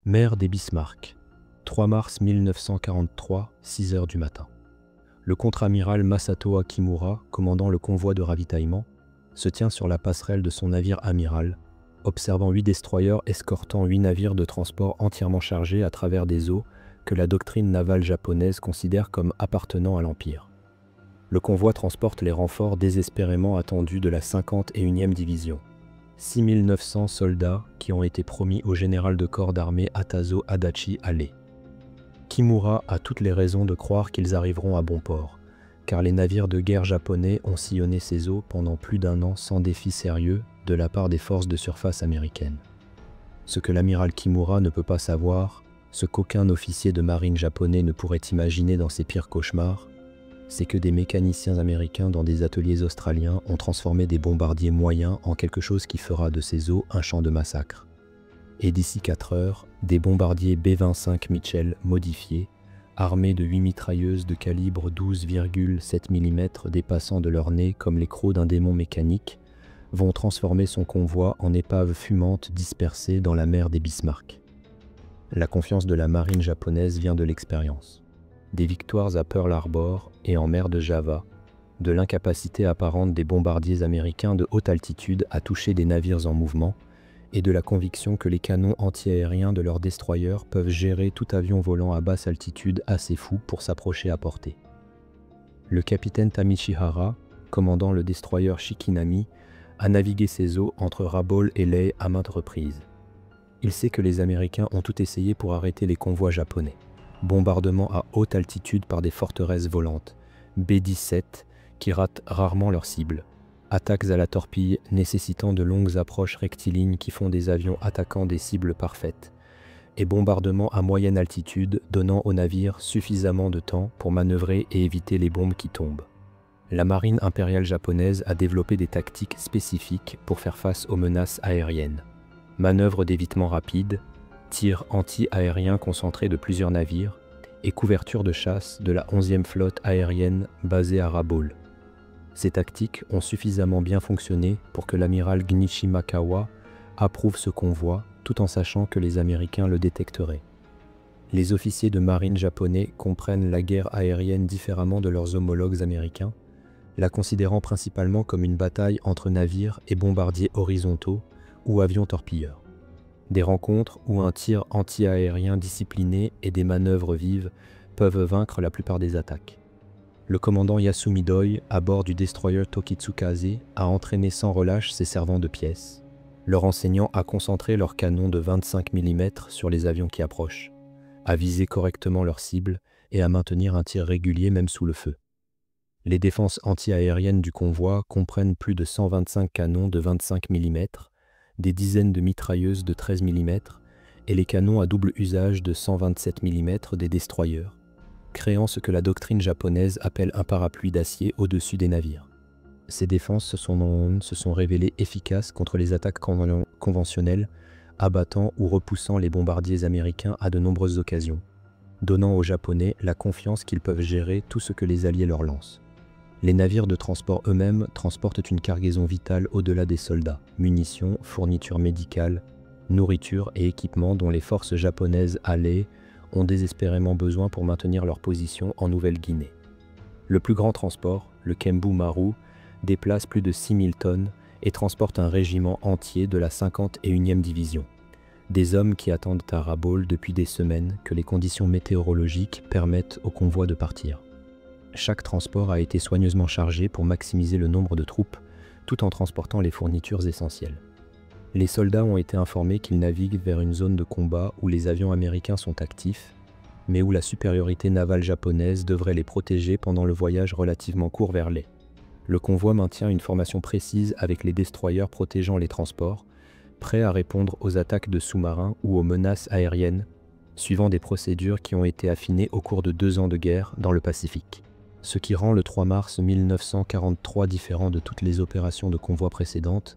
Mer des Bismarck, 3 mars 1943, 6 heures du matin. Le contre-amiral Masato Akimura, commandant le convoi de ravitaillement, se tient sur la passerelle de son navire amiral, observant 8 destroyers escortant 8 navires de transport entièrement chargés à travers des eaux que la doctrine navale japonaise considère comme appartenant à l'Empire. Le convoi transporte les renforts désespérément attendus de la 51e division. 6900 soldats qui ont été promis au général de corps d'armée Atazo Adachi Allais. Kimura a toutes les raisons de croire qu'ils arriveront à bon port, car les navires de guerre japonais ont sillonné ces eaux pendant plus d'un an sans défi sérieux de la part des forces de surface américaines. Ce que l'amiral Kimura ne peut pas savoir, ce qu'aucun officier de marine japonais ne pourrait imaginer dans ses pires cauchemars, c'est que des mécaniciens américains dans des ateliers australiens ont transformé des bombardiers moyens en quelque chose qui fera de ces eaux un champ de massacre. Et d'ici 4 heures, des bombardiers B-25 Mitchell modifiés, armés de 8 mitrailleuses de calibre 12,7 mm dépassant de leur nez comme les crocs d'un démon mécanique, vont transformer son convoi en épave fumante dispersée dans la mer des Bismarck. La confiance de la marine japonaise vient de l'expérience. Des victoires à Pearl Harbor et en mer de Java, de l'incapacité apparente des bombardiers américains de haute altitude à toucher des navires en mouvement, et de la conviction que les canons antiaériens de leurs destroyers peuvent gérer tout avion volant à basse altitude assez fou pour s'approcher à portée. Le capitaine Tamishihara, commandant le destroyer Shikinami, a navigué ces eaux entre Rabaul et Lae à maintes reprises. Il sait que les Américains ont tout essayé pour arrêter les convois japonais. Bombardements à haute altitude par des forteresses volantes, B-17 qui ratent rarement leur cible, attaques à la torpille nécessitant de longues approches rectilignes qui font des avions attaquant des cibles parfaites, et bombardements à moyenne altitude donnant aux navires suffisamment de temps pour manœuvrer et éviter les bombes qui tombent. La marine impériale japonaise a développé des tactiques spécifiques pour faire face aux menaces aériennes. Manœuvres d'évitement rapide, tirs anti-aériens concentrés de plusieurs navires et couverture de chasse de la 11e flotte aérienne basée à Rabaul. Ces tactiques ont suffisamment bien fonctionné pour que l'amiral Gnishimakawa approuve ce convoi tout en sachant que les Américains le détecteraient. Les officiers de marine japonais comprennent la guerre aérienne différemment de leurs homologues américains, la considérant principalement comme une bataille entre navires et bombardiers horizontaux ou avions torpilleurs. Des rencontres où un tir anti-aérien discipliné et des manœuvres vives peuvent vaincre la plupart des attaques. Le commandant Yasumi Doi, à bord du destroyer Tokitsukaze, a entraîné sans relâche ses servants de pièces, leur enseignant à concentrer leurs canons de 25 mm sur les avions qui approchent, à viser correctement leurs cibles et à maintenir un tir régulier même sous le feu. Les défenses anti-aériennes du convoi comprennent plus de 125 canons de 25 mm, des dizaines de mitrailleuses de 13 mm et les canons à double usage de 127 mm des destroyers, créant ce que la doctrine japonaise appelle un parapluie d'acier au-dessus des navires. Ces défenses se sont révélées efficaces contre les attaques conventionnelles, abattant ou repoussant les bombardiers américains à de nombreuses occasions, donnant aux Japonais la confiance qu'ils peuvent gérer tout ce que les Alliés leur lancent. Les navires de transport eux-mêmes transportent une cargaison vitale au-delà des soldats, munitions, fournitures médicales, nourriture et équipements dont les forces japonaises alliées ont désespérément besoin pour maintenir leur position en Nouvelle-Guinée. Le plus grand transport, le Kembu Maru, déplace plus de 6000 tonnes et transporte un régiment entier de la 51e division. Des hommes qui attendent à Rabaul depuis des semaines que les conditions météorologiques permettent au convoi de partir. Chaque transport a été soigneusement chargé pour maximiser le nombre de troupes, tout en transportant les fournitures essentielles. Les soldats ont été informés qu'ils naviguent vers une zone de combat où les avions américains sont actifs, mais où la supériorité navale japonaise devrait les protéger pendant le voyage relativement court vers Lae. Le convoi maintient une formation précise avec les destroyers protégeant les transports, prêts à répondre aux attaques de sous-marins ou aux menaces aériennes, suivant des procédures qui ont été affinées au cours de 2 ans de guerre dans le Pacifique. Ce qui rend le 3 mars 1943 différent de toutes les opérations de convoi précédentes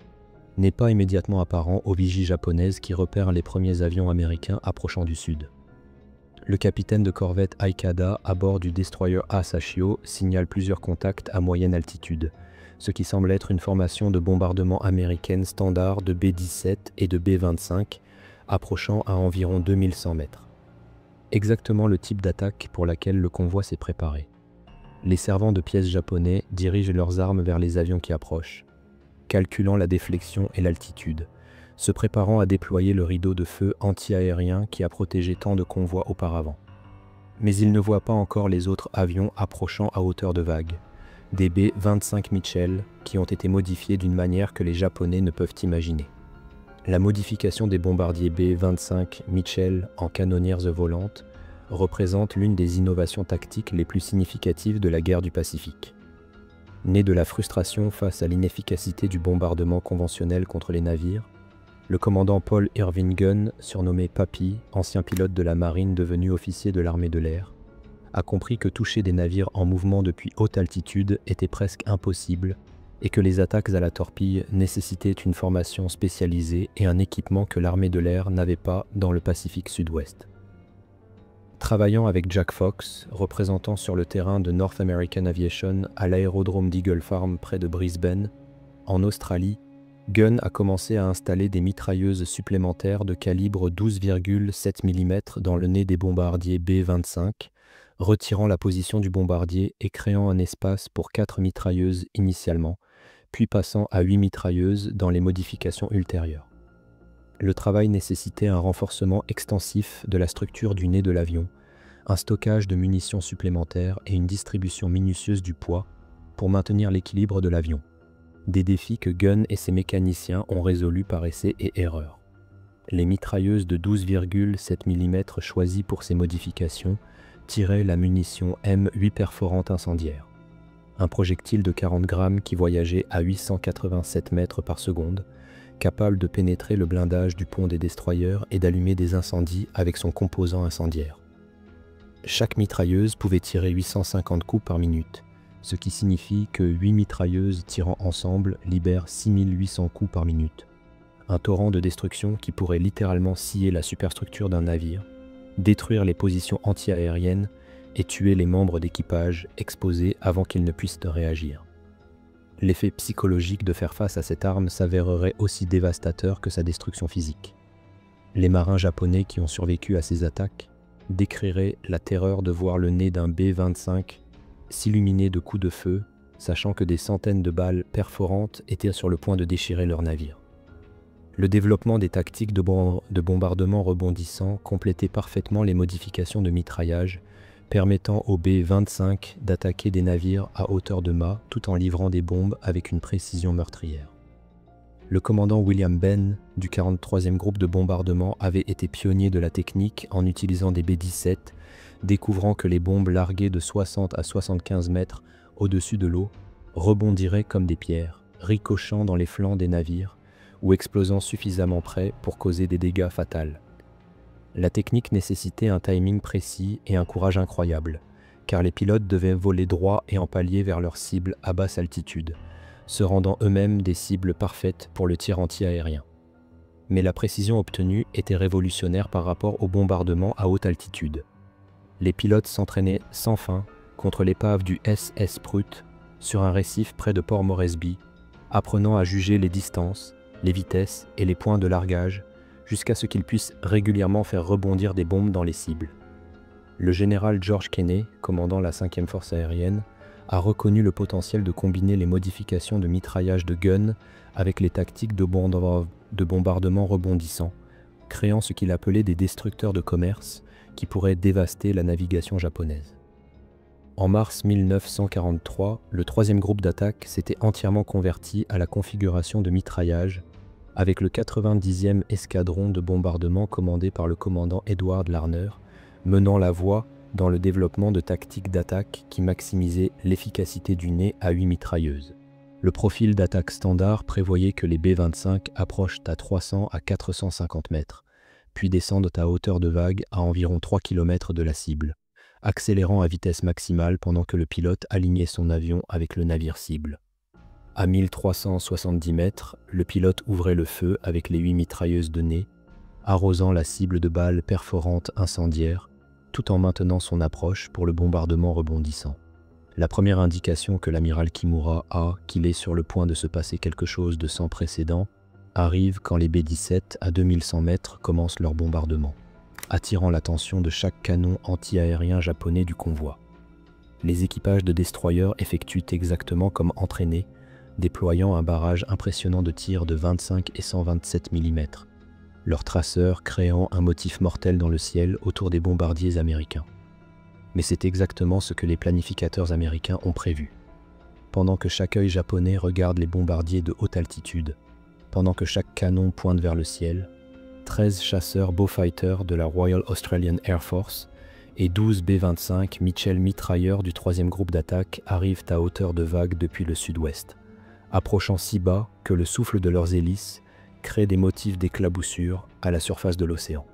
n'est pas immédiatement apparent aux vigies japonaises qui repèrent les premiers avions américains approchant du sud. Le capitaine de corvette Aikada à bord du destroyer Asashio signale plusieurs contacts à moyenne altitude, ce qui semble être une formation de bombardement américaine standard de B-17 et de B-25 approchant à environ 2100 mètres. Exactement le type d'attaque pour laquelle le convoi s'est préparé. Les servants de pièces japonais dirigent leurs armes vers les avions qui approchent, calculant la déflexion et l'altitude, se préparant à déployer le rideau de feu anti-aérien qui a protégé tant de convois auparavant. Mais ils ne voient pas encore les autres avions approchant à hauteur de vague, des B-25 Mitchell qui ont été modifiés d'une manière que les Japonais ne peuvent imaginer. La modification des bombardiers B-25 Mitchell en canonnières volantes représente l'une des innovations tactiques les plus significatives de la guerre du Pacifique. Né de la frustration face à l'inefficacité du bombardement conventionnel contre les navires, le commandant Paul Irving Gunn, surnommé Papy, ancien pilote de la marine devenu officier de l'armée de l'air, a compris que toucher des navires en mouvement depuis haute altitude était presque impossible et que les attaques à la torpille nécessitaient une formation spécialisée et un équipement que l'armée de l'air n'avait pas dans le Pacifique Sud-Ouest. Travaillant avec Jack Fox, représentant sur le terrain de North American Aviation à l'aérodrome d'Eagle Farm près de Brisbane, en Australie, Gunn a commencé à installer des mitrailleuses supplémentaires de calibre 12,7 mm dans le nez des bombardiers B-25, retirant la position du bombardier et créant un espace pour 4 mitrailleuses initialement, puis passant à 8 mitrailleuses dans les modifications ultérieures. Le travail nécessitait un renforcement extensif de la structure du nez de l'avion, un stockage de munitions supplémentaires et une distribution minutieuse du poids pour maintenir l'équilibre de l'avion. Des défis que Gunn et ses mécaniciens ont résolus par essai et erreur. Les mitrailleuses de 12,7 mm choisies pour ces modifications tiraient la munition M8 perforante incendiaire, un projectile de 40 grammes qui voyageait à 887 mètres par seconde, capable de pénétrer le blindage du pont des destroyers et d'allumer des incendies avec son composant incendiaire. Chaque mitrailleuse pouvait tirer 850 coups par minute, ce qui signifie que 8 mitrailleuses tirant ensemble libèrent 6800 coups par minute. Un torrent de destruction qui pourrait littéralement scier la superstructure d'un navire, détruire les positions anti-aériennes et tuer les membres d'équipage exposés avant qu'ils ne puissent réagir. L'effet psychologique de faire face à cette arme s'avérerait aussi dévastateur que sa destruction physique. Les marins japonais qui ont survécu à ces attaques décriraient la terreur de voir le nez d'un B-25 s'illuminer de coups de feu, sachant que des centaines de balles perforantes étaient sur le point de déchirer leur navire. Le développement des tactiques de bombardement rebondissant complétait parfaitement les modifications de mitraillage, permettant aux B-25 d'attaquer des navires à hauteur de mât tout en livrant des bombes avec une précision meurtrière. Le commandant William Benn du 43e groupe de bombardement avait été pionnier de la technique en utilisant des B-17, découvrant que les bombes larguées de 60 à 75 mètres au-dessus de l'eau rebondiraient comme des pierres, ricochant dans les flancs des navires ou explosant suffisamment près pour causer des dégâts fatals. La technique nécessitait un timing précis et un courage incroyable, car les pilotes devaient voler droit et en palier vers leurs cibles à basse altitude, se rendant eux-mêmes des cibles parfaites pour le tir anti-aérien. Mais la précision obtenue était révolutionnaire par rapport au bombardement à haute altitude. Les pilotes s'entraînaient sans fin contre l'épave du SS Prut sur un récif près de Port Moresby, apprenant à juger les distances, les vitesses et les points de largage jusqu'à ce qu'ils puissent régulièrement faire rebondir des bombes dans les cibles. Le général George Kenney, commandant la 5e force aérienne, a reconnu le potentiel de combiner les modifications de mitraillage de Gunn avec les tactiques de bombardement rebondissant, créant ce qu'il appelait des destructeurs de commerce qui pourraient dévaster la navigation japonaise. En mars 1943, le 3e groupe d'attaque s'était entièrement converti à la configuration de mitraillage avec le 90e escadron de bombardement commandé par le commandant Edward Larner, menant la voie dans le développement de tactiques d'attaque qui maximisaient l'efficacité du nez à 8 mitrailleuses. Le profil d'attaque standard prévoyait que les B-25 approchent à 300 à 450 mètres, puis descendent à hauteur de vague à environ 3 km de la cible, accélérant à vitesse maximale pendant que le pilote alignait son avion avec le navire cible. À 1370 mètres, le pilote ouvrait le feu avec les 8 mitrailleuses de nez, arrosant la cible de balles perforantes incendiaires, tout en maintenant son approche pour le bombardement rebondissant. La première indication que l'amiral Kimura a qu'il est sur le point de se passer quelque chose de sans précédent arrive quand les B-17 à 2100 mètres commencent leur bombardement, attirant l'attention de chaque canon anti-aérien japonais du convoi. Les équipages de destroyers effectuent exactement comme entraînés, déployant un barrage impressionnant de tirs de 25 et 127 mm, leurs traceurs créant un motif mortel dans le ciel autour des bombardiers américains. Mais c'est exactement ce que les planificateurs américains ont prévu. Pendant que chaque œil japonais regarde les bombardiers de haute altitude, pendant que chaque canon pointe vers le ciel, 13 chasseurs Beaufighter de la Royal Australian Air Force et 12 B-25 Mitchell mitrailleurs du 3e groupe d'attaque arrivent à hauteur de vague depuis le sud-ouest, approchant si bas que le souffle de leurs hélices crée des motifs d'éclaboussure à la surface de l'océan.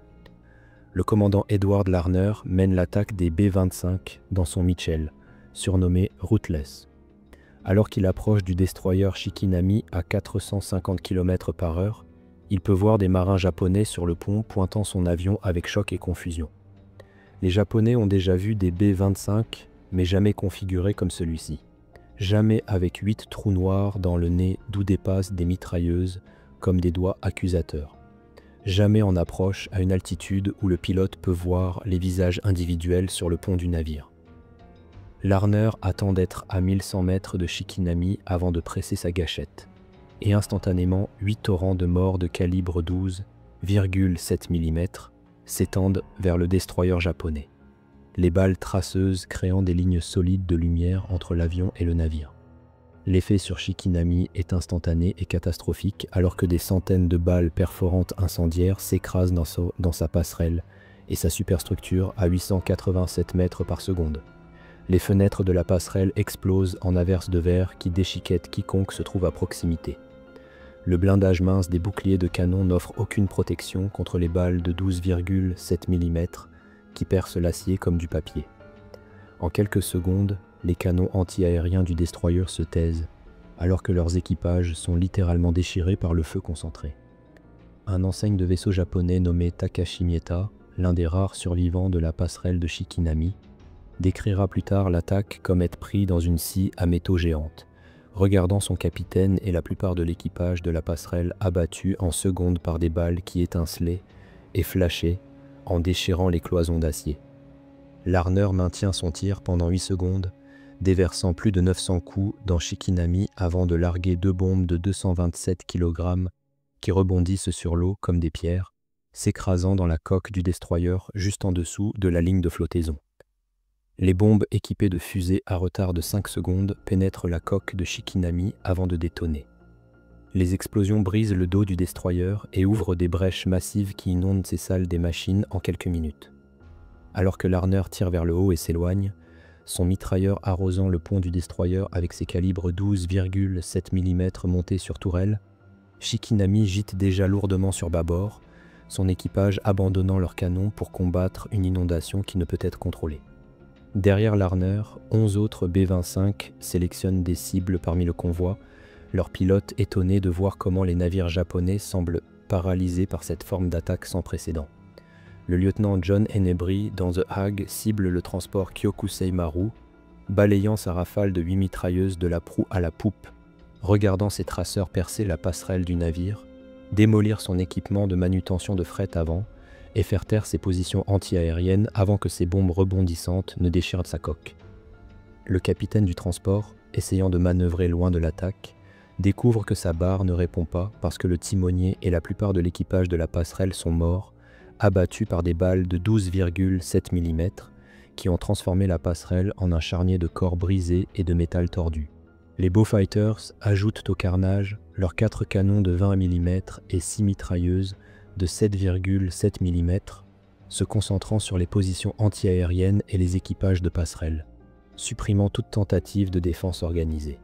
Le commandant Edward Larner mène l'attaque des B-25 dans son Mitchell, surnommé Ruthless. Alors qu'il approche du destroyer Shikinami à 450 km/h, il peut voir des marins japonais sur le pont pointant son avion avec choc et confusion. Les Japonais ont déjà vu des B-25, mais jamais configurés comme celui-ci. Jamais avec 8 trous noirs dans le nez d'où dépassent des mitrailleuses comme des doigts accusateurs. Jamais en approche à une altitude où le pilote peut voir les visages individuels sur le pont du navire. Larner attend d'être à 1100 mètres de Shikinami avant de presser sa gâchette, et instantanément 8 torrents de morts de calibre 12,7 mm s'étendent vers le destroyer japonais, les balles traceuses créant des lignes solides de lumière entre l'avion et le navire. L'effet sur Shikinami est instantané et catastrophique alors que des centaines de balles perforantes incendiaires s'écrasent dans sa passerelle et sa superstructure à 887 mètres par seconde. Les fenêtres de la passerelle explosent en averses de verre qui déchiquettent quiconque se trouve à proximité. Le blindage mince des boucliers de canon n'offre aucune protection contre les balles de 12,7 mm qui percent l'acier comme du papier. En quelques secondes, les canons anti-aériens du destroyer se taisent, alors que leurs équipages sont littéralement déchirés par le feu concentré. Un enseigne de vaisseau japonais nommé Takashi Mieta, l'un des rares survivants de la passerelle de Shikinami, décrira plus tard l'attaque comme être pris dans une scie à métaux géante, regardant son capitaine et la plupart de l'équipage de la passerelle abattus en secondes par des balles qui étincelaient et flashaient en déchirant les cloisons d'acier. Larner maintient son tir pendant 8 secondes, déversant plus de 900 coups dans Shikinami avant de larguer 2 bombes de 227 kg qui rebondissent sur l'eau comme des pierres, s'écrasant dans la coque du destroyer juste en dessous de la ligne de flottaison. Les bombes équipées de fusées à retard de 5 secondes pénètrent la coque de Shikinami avant de détonner. Les explosions brisent le dos du destroyer et ouvrent des brèches massives qui inondent ses salles des machines en quelques minutes. Alors que Larner tire vers le haut et s'éloigne, son mitrailleur arrosant le pont du destroyer avec ses calibres 12,7 mm montés sur tourelle, Shikinami gîte déjà lourdement sur bâbord, son équipage abandonnant leurs canons pour combattre une inondation qui ne peut être contrôlée. Derrière Larner, 11 autres B-25 sélectionnent des cibles parmi le convoi, leurs pilotes étonnés de voir comment les navires japonais semblent paralysés par cette forme d'attaque sans précédent. Le lieutenant John Henebry, dans The Hague, cible le transport Kyokusei Maru, balayant sa rafale de 8 mitrailleuses de la proue à la poupe, regardant ses traceurs percer la passerelle du navire, démolir son équipement de manutention de fret avant, et faire taire ses positions anti-aériennes avant que ses bombes rebondissantes ne déchirent sa coque. Le capitaine du transport, essayant de manœuvrer loin de l'attaque, découvre que sa barre ne répond pas parce que le timonier et la plupart de l'équipage de la passerelle sont morts, abattus par des balles de 12,7 mm qui ont transformé la passerelle en un charnier de corps brisés et de métal tordu. Les Beaufighters ajoutent au carnage leurs 4 canons de 20 mm et 6 mitrailleuses de 7,7 mm, se concentrant sur les positions anti-aériennes et les équipages de passerelle, supprimant toute tentative de défense organisée.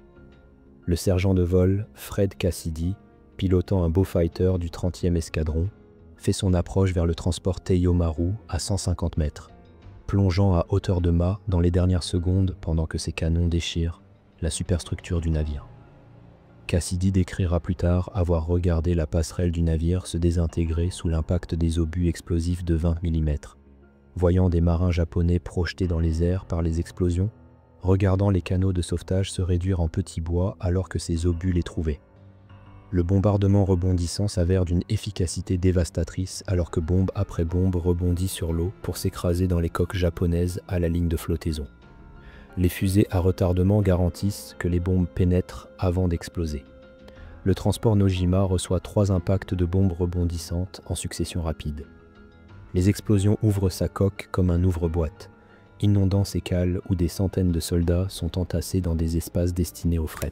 Le sergent de vol, Fred Cassidy, pilotant un Beaufighter du 30e escadron, fait son approche vers le transport Teiyo Maru à 150 mètres, plongeant à hauteur de mât dans les dernières secondes pendant que ses canons déchirent la superstructure du navire. Cassidy décrira plus tard avoir regardé la passerelle du navire se désintégrer sous l'impact des obus explosifs de 20 mm, voyant des marins japonais projetés dans les airs par les explosions, regardant les canaux de sauvetage se réduire en petits bois alors que ces obus les trouvaient. Le bombardement rebondissant s'avère d'une efficacité dévastatrice alors que bombe après bombe rebondit sur l'eau pour s'écraser dans les coques japonaises à la ligne de flottaison. Les fusées à retardement garantissent que les bombes pénètrent avant d'exploser. Le transport Nojima reçoit 3 impacts de bombes rebondissantes en succession rapide. Les explosions ouvrent sa coque comme un ouvre-boîte, inondant ses cales où des centaines de soldats sont entassés dans des espaces destinés au fret.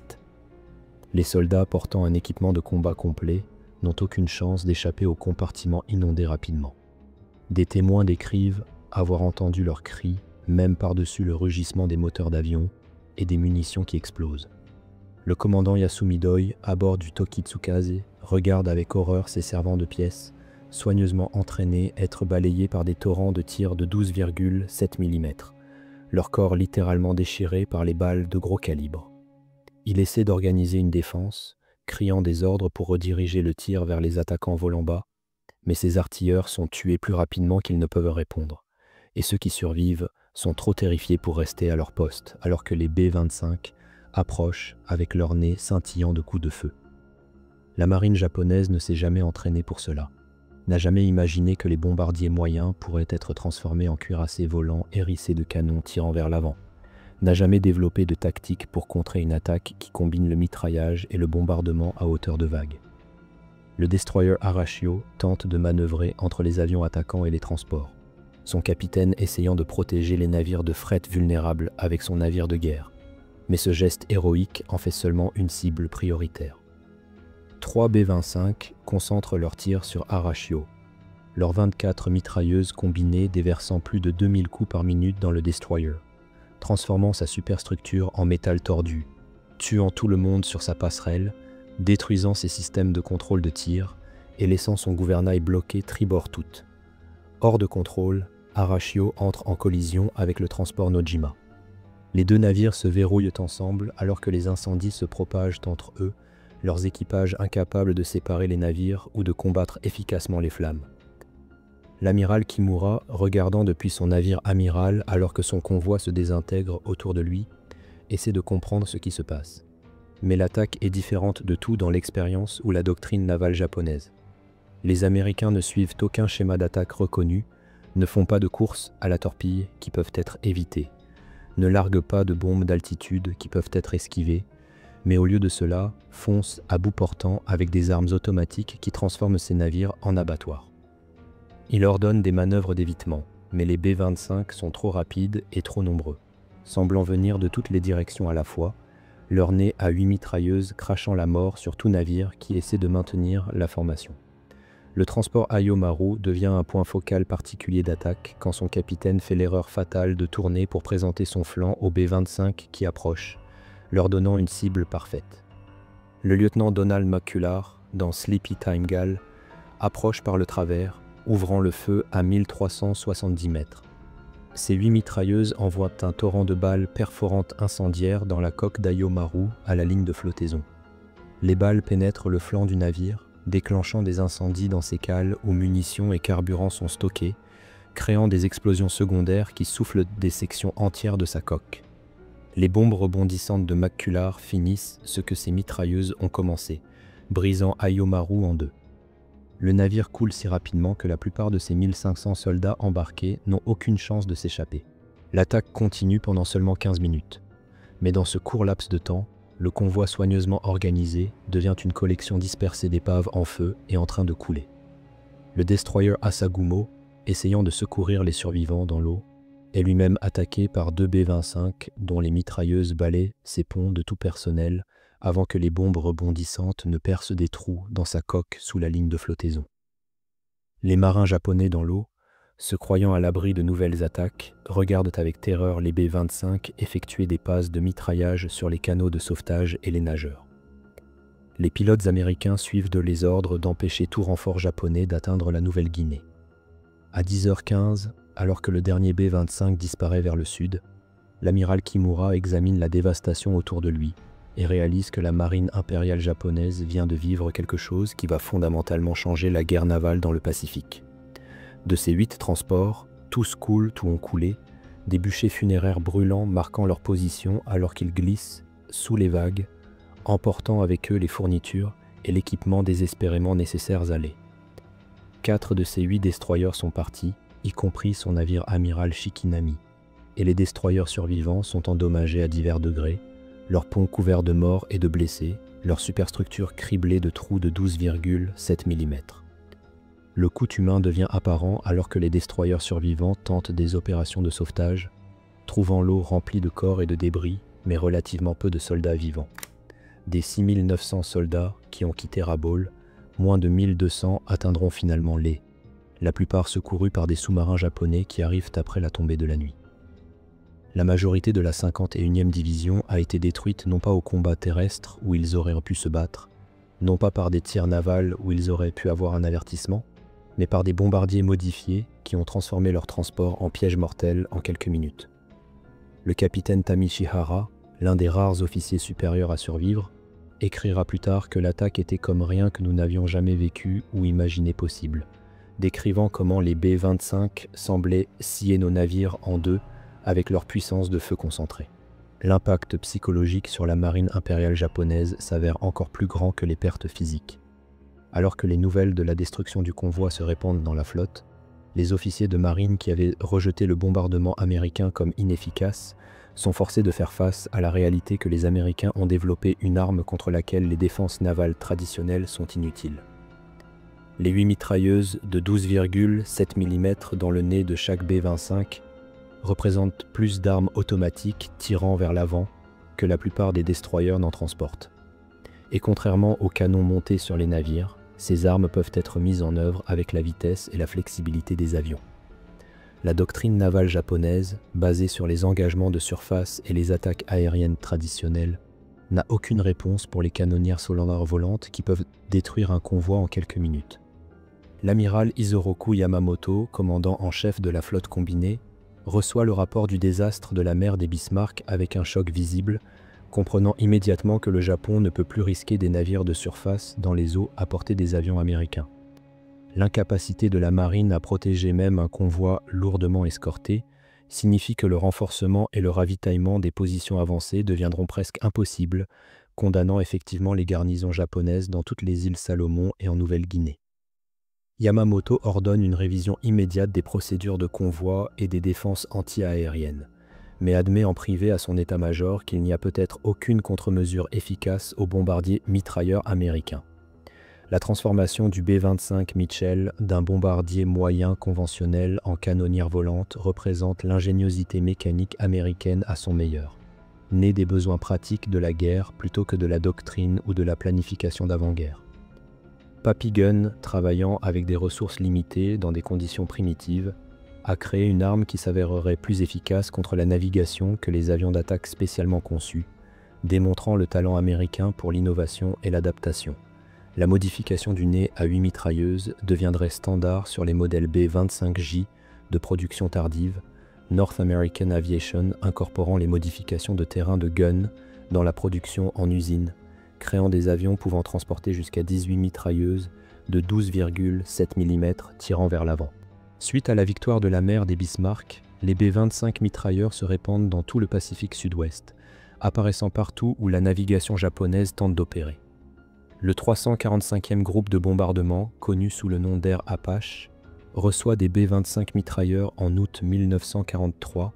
Les soldats portant un équipement de combat complet n'ont aucune chance d'échapper aux compartiments inondés rapidement. Des témoins décrivent avoir entendu leurs cris, même par-dessus le rugissement des moteurs d'avion et des munitions qui explosent. Le commandant Yasumidoi, à bord du Tokitsukaze, regarde avec horreur ses servants de pièces, soigneusement entraînés, être balayés par des torrents de tirs de 12,7 mm, leur corps littéralement déchirés par les balles de gros calibre. Il essaie d'organiser une défense, criant des ordres pour rediriger le tir vers les attaquants volant bas, mais ses artilleurs sont tués plus rapidement qu'ils ne peuvent répondre, et ceux qui survivent sont trop terrifiés pour rester à leur poste, alors que les B-25 approchent avec leur nez scintillant de coups de feu. La marine japonaise ne s'est jamais entraînée pour cela, n'a jamais imaginé que les bombardiers moyens pourraient être transformés en cuirassés volants hérissés de canons tirant vers l'avant, n'a jamais développé de tactique pour contrer une attaque qui combine le mitraillage et le bombardement à hauteur de vague. Le destroyer Arashio tente de manœuvrer entre les avions attaquants et les transports, son capitaine essayant de protéger les navires de fret vulnérables avec son navire de guerre, mais ce geste héroïque en fait seulement une cible prioritaire. 3 B-25 concentrent leurs tirs sur Arashio, leurs 24 mitrailleuses combinées déversant plus de 2000 coups par minute dans le destroyer, transformant sa superstructure en métal tordu, tuant tout le monde sur sa passerelle, détruisant ses systèmes de contrôle de tir et laissant son gouvernail bloqué tribord tout. Hors de contrôle, Arashio entre en collision avec le transport Nojima. Les 2 navires se verrouillent ensemble alors que les incendies se propagent entre eux, leurs équipages incapables de séparer les navires ou de combattre efficacement les flammes. L'amiral Kimura, regardant depuis son navire amiral alors que son convoi se désintègre autour de lui, essaie de comprendre ce qui se passe. Mais l'attaque est différente de tout dans l'expérience ou la doctrine navale japonaise. Les Américains ne suivent aucun schéma d'attaque reconnu, ne font pas de courses à la torpille qui peuvent être évitées, ne larguent pas de bombes d'altitude qui peuvent être esquivées, mais au lieu de cela, foncent à bout portant avec des armes automatiques qui transforment ces navires en abattoirs. Il ordonne des manœuvres d'évitement, mais les B-25 sont trop rapides et trop nombreux, semblant venir de toutes les directions à la fois, leur nez à 8 mitrailleuses crachant la mort sur tout navire qui essaie de maintenir la formation. Le transport Ayomaru devient un point focal particulier d'attaque quand son capitaine fait l'erreur fatale de tourner pour présenter son flanc aux B-25 qui approchent, leur donnant une cible parfaite. Le lieutenant Donald McCullagh, dans Sleepy Time Gal, approche par le travers, ouvrant le feu à 1370 mètres. Ces 8 mitrailleuses envoient un torrent de balles perforantes incendiaires dans la coque d'Ayomaru à la ligne de flottaison. Les balles pénètrent le flanc du navire, déclenchant des incendies dans ses cales où munitions et carburant sont stockés, créant des explosions secondaires qui soufflent des sections entières de sa coque. Les bombes rebondissantes de McCullagh finissent ce que ces mitrailleuses ont commencé, brisant Ayomaru en 2. Le navire coule si rapidement que la plupart de ses 1500 soldats embarqués n'ont aucune chance de s'échapper. L'attaque continue pendant seulement 15 minutes. Mais dans ce court laps de temps, le convoi soigneusement organisé devient une collection dispersée d'épaves en feu et en train de couler. Le destroyer Asagumo, essayant de secourir les survivants dans l'eau, est lui-même attaqué par 2 B-25 dont les mitrailleuses balaient ses ponts de tout personnel avant que les bombes rebondissantes ne percent des trous dans sa coque sous la ligne de flottaison. Les marins japonais dans l'eau, se croyant à l'abri de nouvelles attaques, regardent avec terreur les B-25 effectuer des passes de mitraillage sur les canaux de sauvetage et les nageurs. Les pilotes américains suivent les ordres d'empêcher tout renfort japonais d'atteindre la Nouvelle-Guinée. À 10h15, alors que le dernier B-25 disparaît vers le sud, l'amiral Kimura examine la dévastation autour de lui et réalise que la marine impériale japonaise vient de vivre quelque chose qui va fondamentalement changer la guerre navale dans le Pacifique. De ces 8 transports, tous coulent ou ont coulé, des bûchers funéraires brûlants marquant leur position alors qu'ils glissent sous les vagues, emportant avec eux les fournitures et l'équipement désespérément nécessaires allaient. 4 de ces 8 destroyers sont partis, y compris son navire amiral Shikinami, et les destroyers survivants sont endommagés à divers degrés, leurs ponts couverts de morts et de blessés, leurs superstructures criblées de trous de 12,7 mm. Le coût humain devient apparent alors que les destroyers survivants tentent des opérations de sauvetage, trouvant l'eau remplie de corps et de débris, mais relativement peu de soldats vivants. Des 6900 soldats qui ont quitté Rabaul, moins de 1200 atteindront finalement Leh, la plupart secourus par des sous-marins japonais qui arrivent après la tombée de la nuit. La majorité de la 51e division a été détruite non pas au combat terrestre où ils auraient pu se battre, non pas par des tirs navals où ils auraient pu avoir un avertissement, mais par des bombardiers modifiés qui ont transformé leur transport en piège mortel en quelques minutes. Le capitaine Tamishihara, l'un des rares officiers supérieurs à survivre, écrira plus tard que l'attaque était comme rien que nous n'avions jamais vécu ou imaginé possible, décrivant comment les B-25 semblaient scier nos navires en deux avec leur puissance de feu concentrée. L'impact psychologique sur la marine impériale japonaise s'avère encore plus grand que les pertes physiques. Alors que les nouvelles de la destruction du convoi se répandent dans la flotte, les officiers de marine qui avaient rejeté le bombardement américain comme inefficace sont forcés de faire face à la réalité que les Américains ont développé une arme contre laquelle les défenses navales traditionnelles sont inutiles. Les 8 mitrailleuses de 12,7 mm dans le nez de chaque B-25 représentent plus d'armes automatiques tirant vers l'avant que la plupart des destroyers n'en transportent. Et contrairement aux canons montés sur les navires, ces armes peuvent être mises en œuvre avec la vitesse et la flexibilité des avions. La doctrine navale japonaise, basée sur les engagements de surface et les attaques aériennes traditionnelles, n'a aucune réponse pour les canonnières solaires volantes qui peuvent détruire un convoi en quelques minutes. L'amiral Isoroku Yamamoto, commandant en chef de la flotte combinée, reçoit le rapport du désastre de la mer des Bismarck avec un choc visible, comprenant immédiatement que le Japon ne peut plus risquer des navires de surface dans les eaux à portée des avions américains. L'incapacité de la marine à protéger même un convoi lourdement escorté signifie que le renforcement et le ravitaillement des positions avancées deviendront presque impossibles, condamnant effectivement les garnisons japonaises dans toutes les îles Salomon et en Nouvelle-Guinée. Yamamoto ordonne une révision immédiate des procédures de convoi et des défenses anti-aériennes, mais admet en privé à son état-major qu'il n'y a peut-être aucune contre-mesure efficace aux bombardiers mitrailleurs américains. La transformation du B-25 Mitchell d'un bombardier moyen conventionnel en canonnière volante représente l'ingéniosité mécanique américaine à son meilleur, née des besoins pratiques de la guerre plutôt que de la doctrine ou de la planification d'avant-guerre. Papygun, travaillant avec des ressources limitées dans des conditions primitives, a créé une arme qui s'avérerait plus efficace contre la navigation que les avions d'attaque spécialement conçus, démontrant le talent américain pour l'innovation et l'adaptation. La modification du nez à 8 mitrailleuses deviendrait standard sur les modèles B-25J de production tardive, North American Aviation incorporant les modifications de terrain de gun dans la production en usine, créant des avions pouvant transporter jusqu'à 18 mitrailleuses de 12,7 mm tirant vers l'avant. Suite à la victoire de la mer des Bismarck, les B-25 mitrailleurs se répandent dans tout le Pacifique Sud-Ouest, apparaissant partout où la navigation japonaise tente d'opérer. Le 345e groupe de bombardement, connu sous le nom d'Air Apache, reçoit des B-25 mitrailleurs en août 1943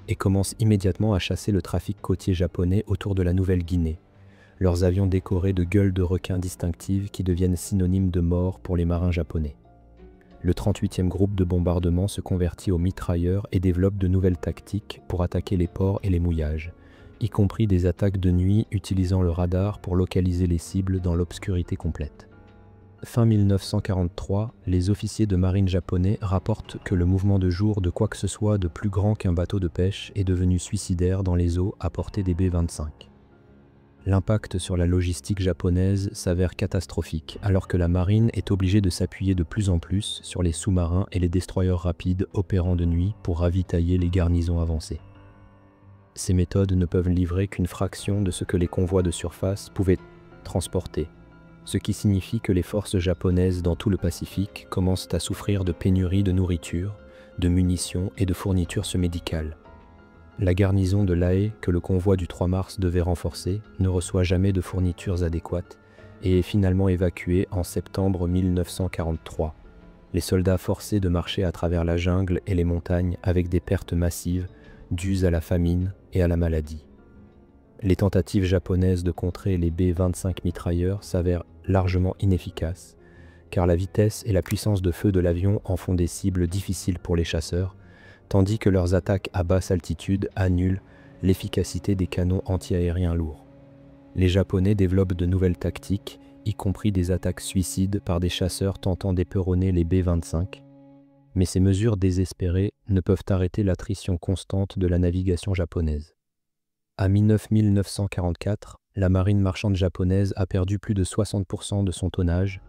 et commence immédiatement à chasser le trafic côtier japonais autour de la Nouvelle-Guinée, leurs avions décorés de gueules de requins distinctives qui deviennent synonymes de mort pour les marins japonais. Le 38e groupe de bombardement se convertit aux mitrailleurs et développe de nouvelles tactiques pour attaquer les ports et les mouillages, y compris des attaques de nuit utilisant le radar pour localiser les cibles dans l'obscurité complète. Fin 1943, les officiers de marine japonais rapportent que le mouvement de jour de quoi que ce soit de plus grand qu'un bateau de pêche est devenu suicidaire dans les eaux à portée des B-25. L'impact sur la logistique japonaise s'avère catastrophique, alors que la marine est obligée de s'appuyer de plus en plus sur les sous-marins et les destroyers rapides opérant de nuit pour ravitailler les garnisons avancées. Ces méthodes ne peuvent livrer qu'une fraction de ce que les convois de surface pouvaient transporter, ce qui signifie que les forces japonaises dans tout le Pacifique commencent à souffrir de pénuries de nourriture, de munitions et de fournitures médicales. La garnison de Lae, que le convoi du 3 mars devait renforcer, ne reçoit jamais de fournitures adéquates et est finalement évacué en septembre 1943. Les soldats forcés de marcher à travers la jungle et les montagnes avec des pertes massives dues à la famine et à la maladie. Les tentatives japonaises de contrer les B-25 mitrailleurs s'avèrent largement inefficaces, car la vitesse et la puissance de feu de l'avion en font des cibles difficiles pour les chasseurs, tandis que leurs attaques à basse altitude annulent l'efficacité des canons antiaériens lourds. Les Japonais développent de nouvelles tactiques, y compris des attaques suicides par des chasseurs tentant d'éperonner les B-25, mais ces mesures désespérées ne peuvent arrêter l'attrition constante de la navigation japonaise. À mi-9 1944, la marine marchande japonaise a perdu plus de 60% de son tonnage,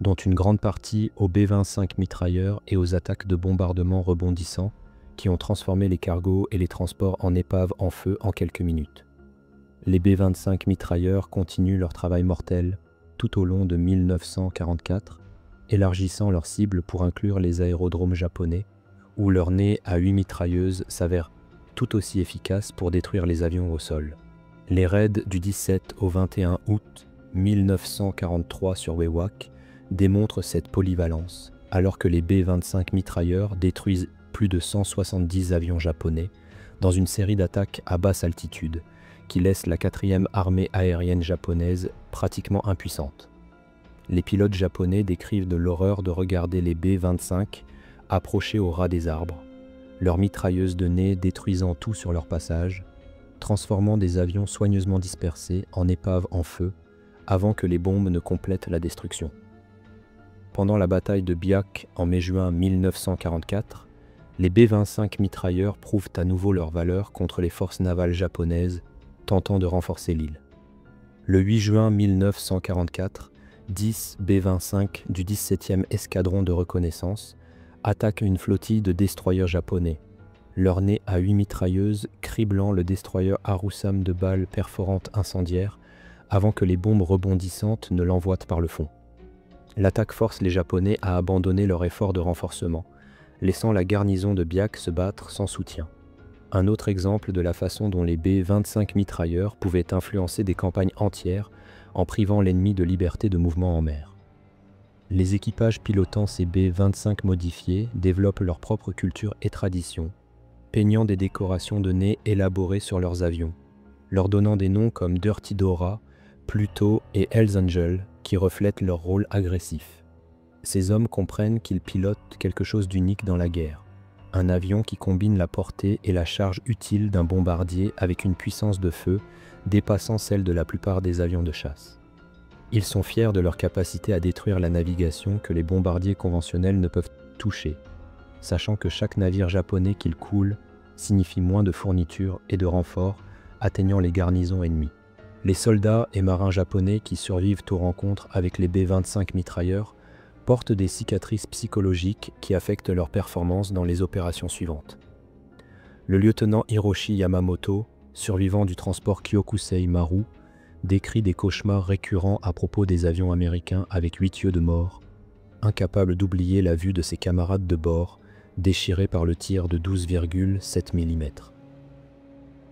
dont une grande partie aux B-25 mitrailleurs et aux attaques de bombardement rebondissants qui ont transformé les cargos et les transports en épaves en feu en quelques minutes. Les B-25 mitrailleurs continuent leur travail mortel tout au long de 1944, élargissant leur cible pour inclure les aérodromes japonais, où leur nez à 8 mitrailleuses s'avère tout aussi efficace pour détruire les avions au sol. Les raids du 17 au 21 août 1943 sur Wewak démontrent cette polyvalence, alors que les B-25 mitrailleurs détruisent plus de 170 avions japonais dans une série d'attaques à basse altitude qui laissent la 4e armée aérienne japonaise pratiquement impuissante. Les pilotes japonais décrivent de l'horreur de regarder les B-25 approcher au ras des arbres, leurs mitrailleuses de nez détruisant tout sur leur passage, transformant des avions soigneusement dispersés en épaves en feu avant que les bombes ne complètent la destruction. Pendant la bataille de Biak en mai-juin 1944, les B-25 mitrailleurs prouvent à nouveau leur valeur contre les forces navales japonaises tentant de renforcer l'île. Le 8 juin 1944, 10 B-25 du 17e escadron de reconnaissance attaquent une flottille de destroyers japonais, leur nez à 8 mitrailleuses criblant le destroyer Harusam de balles perforantes incendiaires avant que les bombes rebondissantes ne l'envoient par le fond. L'attaque force les Japonais à abandonner leur effort de renforcement, laissant la garnison de Biak se battre sans soutien. Un autre exemple de la façon dont les B-25 mitrailleurs pouvaient influencer des campagnes entières en privant l'ennemi de liberté de mouvement en mer. Les équipages pilotant ces B-25 modifiés développent leur propre culture et tradition, peignant des décorations de nez élaborées sur leurs avions, leur donnant des noms comme Dirty Dora, Pluto et Hells Angel qui reflètent leur rôle agressif. Ces hommes comprennent qu'ils pilotent quelque chose d'unique dans la guerre, un avion qui combine la portée et la charge utile d'un bombardier avec une puissance de feu dépassant celle de la plupart des avions de chasse. Ils sont fiers de leur capacité à détruire la navigation que les bombardiers conventionnels ne peuvent toucher, sachant que chaque navire japonais qu'ils coulent signifie moins de fournitures et de renforts atteignant les garnisons ennemies. Les soldats et marins japonais qui survivent aux rencontres avec les B-25 mitrailleurs portent des cicatrices psychologiques qui affectent leur performance dans les opérations suivantes. Le lieutenant Hiroshi Yamamoto, survivant du transport Kyokusei Maru, décrit des cauchemars récurrents à propos des avions américains avec 8 yeux de mort, incapable d'oublier la vue de ses camarades de bord déchirés par le tir de 12,7 mm.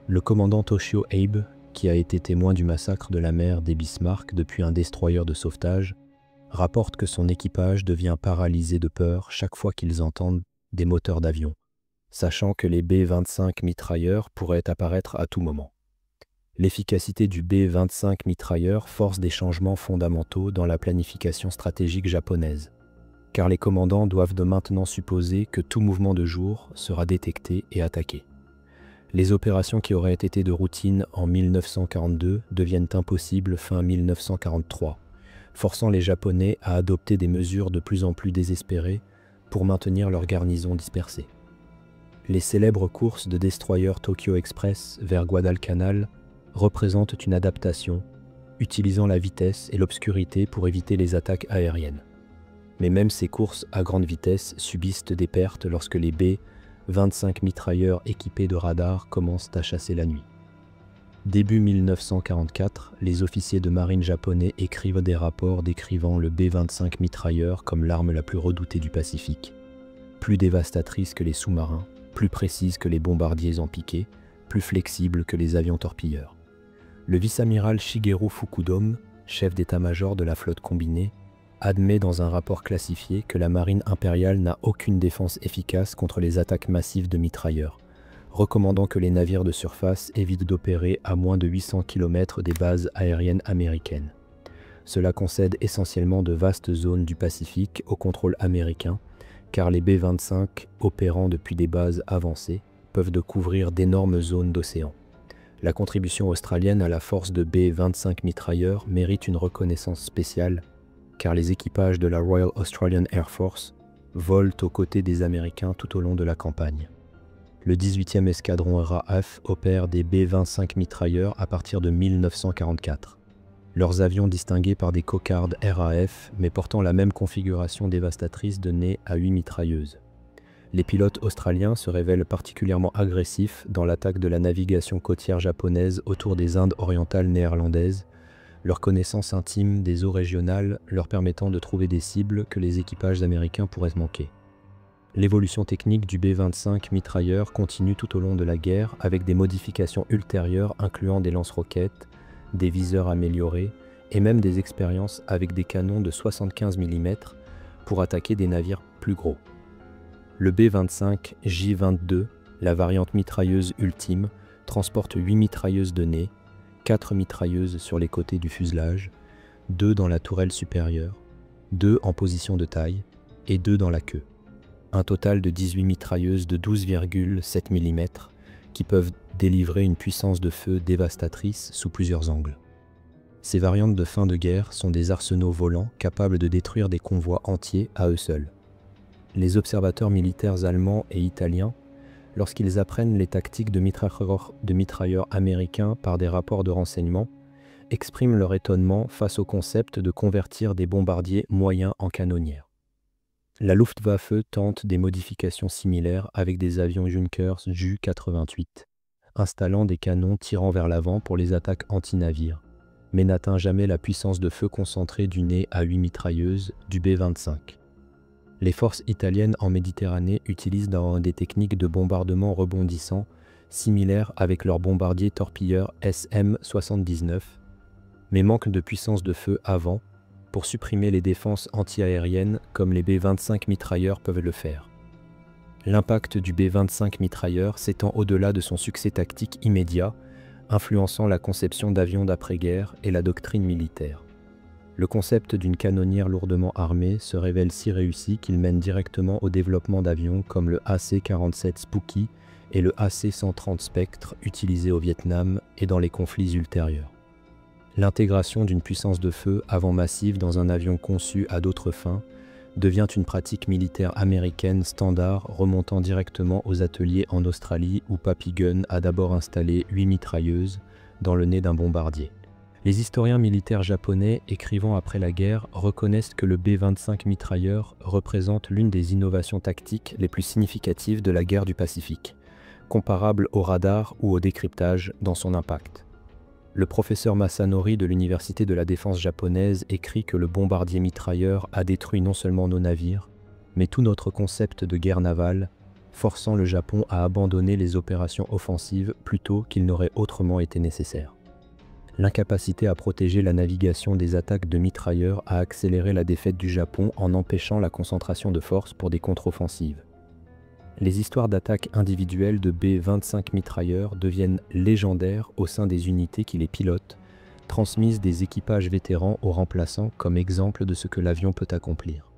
Le commandant Toshio Abe, qui a été témoin du massacre de la mer des Bismarck depuis un destroyer de sauvetage, rapporte que son équipage devient paralysé de peur chaque fois qu'ils entendent des moteurs d'avion, sachant que les B-25 mitrailleurs pourraient apparaître à tout moment. L'efficacité du B-25 mitrailleur force des changements fondamentaux dans la planification stratégique japonaise, car les commandants doivent de maintenant supposer que tout mouvement de jour sera détecté et attaqué. Les opérations qui auraient été de routine en 1942 deviennent impossibles fin 1943, forçant les Japonais à adopter des mesures de plus en plus désespérées pour maintenir leur garnison dispersée. Les célèbres courses de destroyer Tokyo Express vers Guadalcanal représentent une adaptation, utilisant la vitesse et l'obscurité pour éviter les attaques aériennes. Mais même ces courses à grande vitesse subissent des pertes lorsque les B-25 mitrailleurs équipés de radars commencent à chasser la nuit. Début 1944, les officiers de marine japonais écrivent des rapports décrivant le B-25 mitrailleur comme l'arme la plus redoutée du Pacifique, plus dévastatrice que les sous-marins, plus précise que les bombardiers en piqué, plus flexible que les avions torpilleurs. Le vice-amiral Shigeru Fukudome chef d'état-major de la flotte combinée, admet dans un rapport classifié que la marine impériale n'a aucune défense efficace contre les attaques massives de mitrailleurs, recommandant que les navires de surface évitent d'opérer à moins de 800 km des bases aériennes américaines. Cela concède essentiellement de vastes zones du Pacifique au contrôle américain, car les B-25, opérant depuis des bases avancées, peuvent de couvrir d'énormes zones d'océan. La contribution australienne à la force de B-25 mitrailleurs mérite une reconnaissance spéciale, car les équipages de la Royal Australian Air Force volent aux côtés des Américains tout au long de la campagne. Le 18e escadron RAF opère des B-25 mitrailleurs à partir de 1944. Leurs avions distingués par des cocardes RAF, mais portant la même configuration dévastatrice de nez à 8 mitrailleuses. Les pilotes australiens se révèlent particulièrement agressifs dans l'attaque de la navigation côtière japonaise autour des Indes orientales néerlandaises, leur connaissance intime des eaux régionales leur permettant de trouver des cibles que les équipages américains pourraient manquer. L'évolution technique du B-25 mitrailleur continue tout au long de la guerre avec des modifications ultérieures incluant des lance-roquettes, des viseurs améliorés et même des expériences avec des canons de 75 mm pour attaquer des navires plus gros. Le B-25 J-22, la variante mitrailleuse ultime, transporte 8 mitrailleuses de nez, 4 mitrailleuses sur les côtés du fuselage, 2 dans la tourelle supérieure, 2 en position de taille et 2 dans la queue. Un total de 18 mitrailleuses de 12,7 mm qui peuvent délivrer une puissance de feu dévastatrice sous plusieurs angles. Ces variantes de fin de guerre sont des arsenaux volants capables de détruire des convois entiers à eux seuls. Les observateurs militaires allemands et italiens, lorsqu'ils apprennent les tactiques de mitrailleurs américains par des rapports de renseignement, expriment leur étonnement face au concept de convertir des bombardiers moyens en canonnières. La Luftwaffe tente des modifications similaires avec des avions Junkers Ju-88, installant des canons tirant vers l'avant pour les attaques anti-navires, mais n'atteint jamais la puissance de feu concentrée du nez à 8 mitrailleuses du B-25. Les forces italiennes en Méditerranée utilisent des techniques de bombardement rebondissant similaires avec leurs bombardiers torpilleurs SM-79, mais manquent de puissance de feu avant pour supprimer les défenses anti-aériennes comme les B-25 mitrailleurs peuvent le faire. L'impact du B-25 mitrailleur s'étend au-delà de son succès tactique immédiat, influençant la conception d'avions d'après-guerre et la doctrine militaire. Le concept d'une canonnière lourdement armée se révèle si réussi qu'il mène directement au développement d'avions comme le AC-47 Spooky et le AC-130 Spectre utilisés au Vietnam et dans les conflits ultérieurs. L'intégration d'une puissance de feu avant massive dans un avion conçu à d'autres fins devient une pratique militaire américaine standard remontant directement aux ateliers en Australie où Papy Gunn a d'abord installé 8 mitrailleuses dans le nez d'un bombardier. Les historiens militaires japonais écrivant après la guerre reconnaissent que le B-25 mitrailleur représente l'une des innovations tactiques les plus significatives de la guerre du Pacifique, comparable au radar ou au décryptage dans son impact. Le professeur Masanori de l'Université de la Défense japonaise écrit que le bombardier mitrailleur a détruit non seulement nos navires, mais tout notre concept de guerre navale, forçant le Japon à abandonner les opérations offensives plus tôt qu'il n'aurait autrement été nécessaire. L'incapacité à protéger la navigation des attaques de mitrailleurs a accéléré la défaite du Japon en empêchant la concentration de forces pour des contre-offensives. Les histoires d'attaques individuelles de B-25 mitrailleurs deviennent légendaires au sein des unités qui les pilotent, transmises des équipages vétérans aux remplaçants comme exemple de ce que l'avion peut accomplir.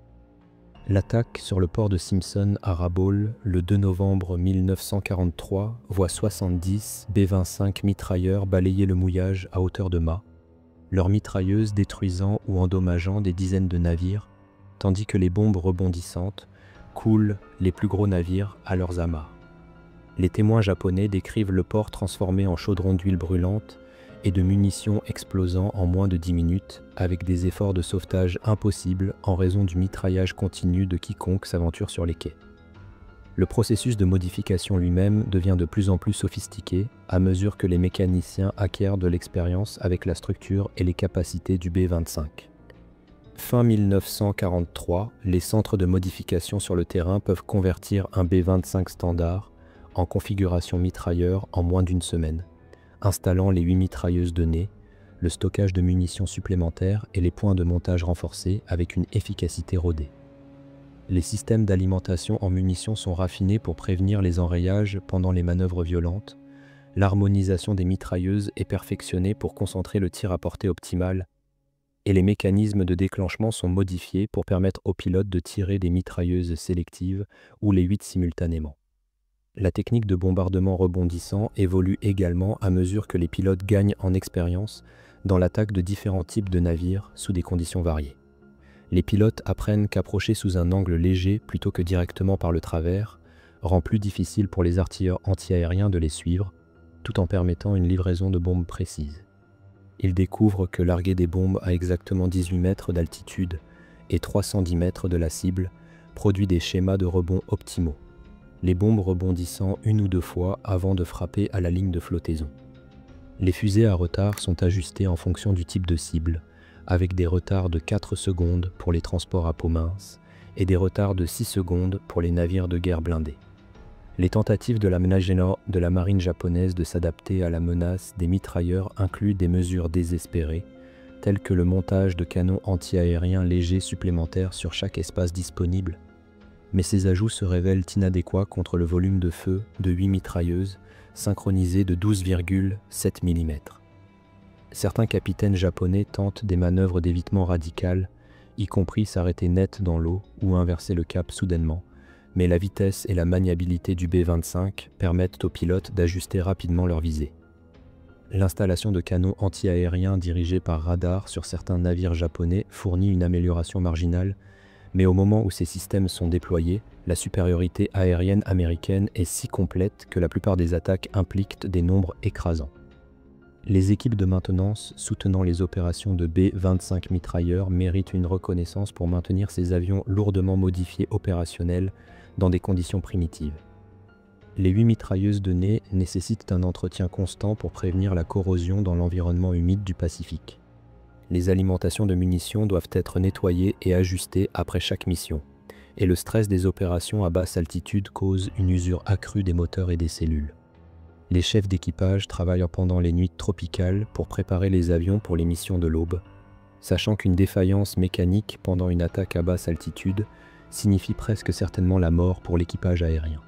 L'attaque sur le port de Simpson à Rabaul le 2 novembre 1943 voit 70 B-25 mitrailleurs balayer le mouillage à hauteur de mât, leurs mitrailleuses détruisant ou endommageant des dizaines de navires, tandis que les bombes rebondissantes coulent les plus gros navires à leurs amarres. Les témoins japonais décrivent le port transformé en chaudron d'huile brûlante et de munitions explosant en moins de 10 minutes, avec des efforts de sauvetage impossibles en raison du mitraillage continu de quiconque s'aventure sur les quais. Le processus de modification lui-même devient de plus en plus sophistiqué à mesure que les mécaniciens acquièrent de l'expérience avec la structure et les capacités du B-25. Fin 1943, les centres de modification sur le terrain peuvent convertir un B-25 standard en configuration mitrailleur en moins d'une semaine, installant les 8 mitrailleuses de nez, le stockage de munitions supplémentaires et les points de montage renforcés avec une efficacité rodée. Les systèmes d'alimentation en munitions sont raffinés pour prévenir les enrayages pendant les manœuvres violentes. L'harmonisation des mitrailleuses est perfectionnée pour concentrer le tir à portée optimale et les mécanismes de déclenchement sont modifiés pour permettre aux pilotes de tirer des mitrailleuses sélectives ou les 8 simultanément. La technique de bombardement rebondissant évolue également à mesure que les pilotes gagnent en expérience dans l'attaque de différents types de navires sous des conditions variées. Les pilotes apprennent qu'approcher sous un angle léger plutôt que directement par le travers rend plus difficile pour les artilleurs antiaériens de les suivre, tout en permettant une livraison de bombes précise. Ils découvrent que larguer des bombes à exactement 18 mètres d'altitude et 310 mètres de la cible produit des schémas de rebond optimaux, les bombes rebondissant une ou deux fois avant de frapper à la ligne de flottaison. Les fusées à retard sont ajustées en fonction du type de cible, avec des retards de 4 secondes pour les transports à peau mince et des retards de 6 secondes pour les navires de guerre blindés. Les tentatives de la marine japonaise de s'adapter à la menace des mitrailleurs incluent des mesures désespérées, telles que le montage de canons anti-aériens légers supplémentaires sur chaque espace disponible. Mais ces ajouts se révèlent inadéquats contre le volume de feu de 8 mitrailleuses, synchronisées de 12,7 mm. Certains capitaines japonais tentent des manœuvres d'évitement radicales, y compris s'arrêter net dans l'eau ou inverser le cap soudainement, mais la vitesse et la maniabilité du B-25 permettent aux pilotes d'ajuster rapidement leur visée. L'installation de canons anti-aériens dirigés par radar sur certains navires japonais fournit une amélioration marginale, mais au moment où ces systèmes sont déployés, la supériorité aérienne américaine est si complète que la plupart des attaques impliquent des nombres écrasants. Les équipes de maintenance soutenant les opérations de B-25 mitrailleurs méritent une reconnaissance pour maintenir ces avions lourdement modifiés opérationnels dans des conditions primitives. Les 8 mitrailleuses de nez nécessitent un entretien constant pour prévenir la corrosion dans l'environnement humide du Pacifique. Les alimentations de munitions doivent être nettoyées et ajustées après chaque mission, et le stress des opérations à basse altitude cause une usure accrue des moteurs et des cellules. Les chefs d'équipage travaillent pendant les nuits tropicales pour préparer les avions pour les missions de l'aube, sachant qu'une défaillance mécanique pendant une attaque à basse altitude signifie presque certainement la mort pour l'équipage aérien.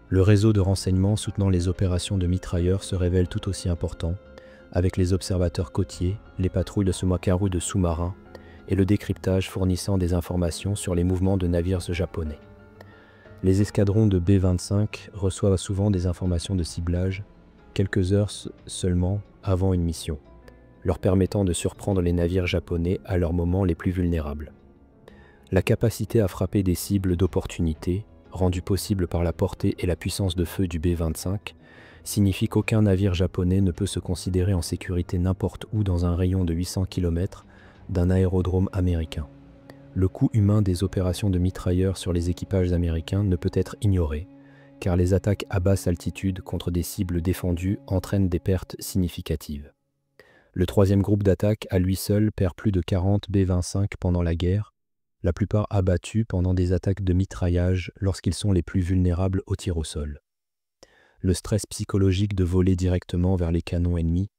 Le réseau de renseignements soutenant les opérations de mitrailleurs se révèle tout aussi important, avec les observateurs côtiers, les patrouilles de sous-marins de sous-marins et le décryptage fournissant des informations sur les mouvements de navires japonais. Les escadrons de B-25 reçoivent souvent des informations de ciblage quelques heures seulement avant une mission, leur permettant de surprendre les navires japonais à leurs moments les plus vulnérables. La capacité à frapper des cibles d'opportunité, rendue possible par la portée et la puissance de feu du B-25, signifie qu'aucun navire japonais ne peut se considérer en sécurité n'importe où dans un rayon de 800 km d'un aérodrome américain. Le coût humain des opérations de mitrailleurs sur les équipages américains ne peut être ignoré, car les attaques à basse altitude contre des cibles défendues entraînent des pertes significatives. Le troisième groupe d'attaque à lui seul perd plus de 40 B-25 pendant la guerre, la plupart abattus pendant des attaques de mitraillage lorsqu'ils sont les plus vulnérables au tir au sol. Le stress psychologique de voler directement vers les canons ennemis,